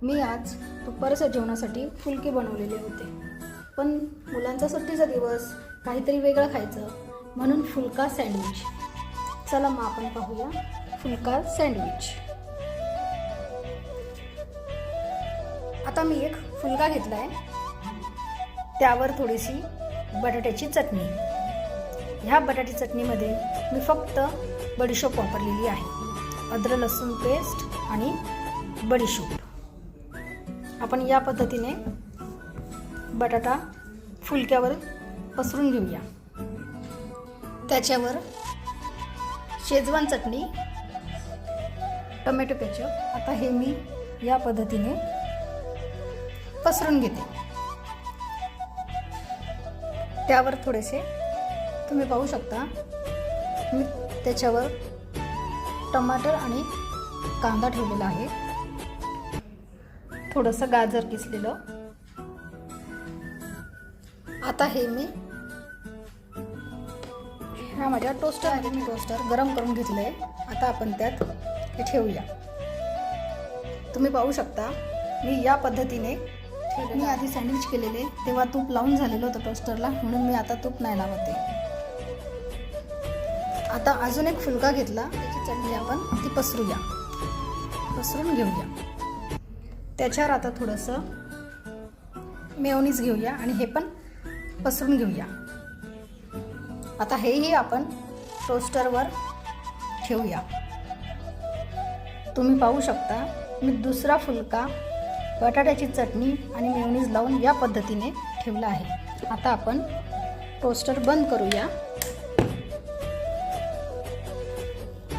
मी आज दुपारच्या जेवणासाठी फुलके बनवलेले होते, पण मुलांचा सुट्टीचा दिवस, काहीतरी वेगळं खायचं म्हणून फुलका सँडविच. चला मग आपण पाहूया फुलका सँडविच. आता मी एक फुलका घेतला आहे, त्यावर थोडीशी बटाट्याची चटणी. ह्या बटाटी चटणीमध्ये मी फक्त बडीशोप वापरलेली आहे, अद्रक लसूण पेस्ट आणि बडीशोप. आपण या पद्धतीने बटाटा फुलक्यावर पसरून घेऊया. त्याच्यावर शेजवान चटणी, टोमॅटो केचप. आता हे मी या पद्धतीने पसरून घेते. त्यावर थोडेसे तुम्ही पाहू शकता, मी त्याच्यावर टमाटर आणि कांदा ठेवलेला आहे, थोडंसं गाजर किसलेलं. आता हे मी ह्या माझ्या टोस्टरमध्ये मी टोस्टर गरम करून घेतलं आहे. आता आपण त्यात हे ठेवूया. तुम्ही पाहू शकता, मी या पद्धतीने मी आधी सँडविच केलेले तेव्हा तूप लावून झालेलं होतं टोस्टरला, म्हणून मी आता तूप नाही लावते. आता अजून एक फुलका घेतला, त्याची चटणी आपण ती पसरून घेऊया. त्याच्यावर आता थोडंसं मेयोनीज घेऊया आणि हे पण पसरून घेऊया. आता हेही आपण टोस्टरवर ठेवूया. तुम्ही पाहू शकता, मी दुसरा फुलका बटाट्याची चटणी आणि मेयोनीज लावून या पद्धतीने ठेवला आहे. आता आपण टोस्टर बंद करूया.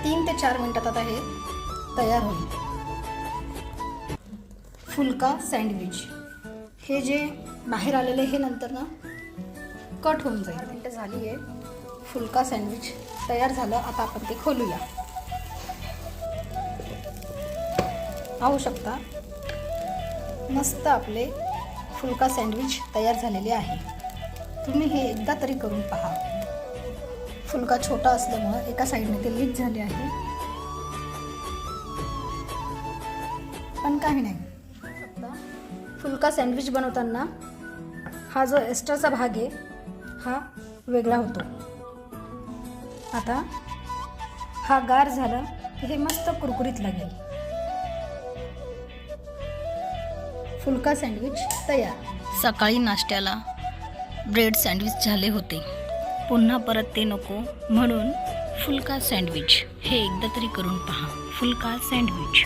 3 ते 4 मिनिटात आता हे तयार होईल. फुलका सँडविच हे जे बाहेर आलेले हे नंतर ना कट होऊन जाईल. 4 मिनिटं झाली आहे, फुलका सँडविच तयार झालं. आता आपण ते खोलूया. पाहू शकता, मस्त आपले फुलका सँडविच तयार झालेले आहे. तुम्ही हे एकदा तरी करून पहा. फुलका छोटा असल्यामुळं एका साईडने ते लीक झाले आहे, पण काही नाही. फुलका सँडविच बनवताना हा जो एक्स्ट्राचा भाग आहे हा वेगळा होतो. आता हा गार झाला की हे मस्त कुरकुरीत लागेल. फुलका सँडविच तयार. सकाळी नाश्त्याला ब्रेड सँडविच झाले होते, पुन्हा परत ते नको म्हणून फुलका सँडविच हे एकदा तरी करून पहा. फुलका सँडविच.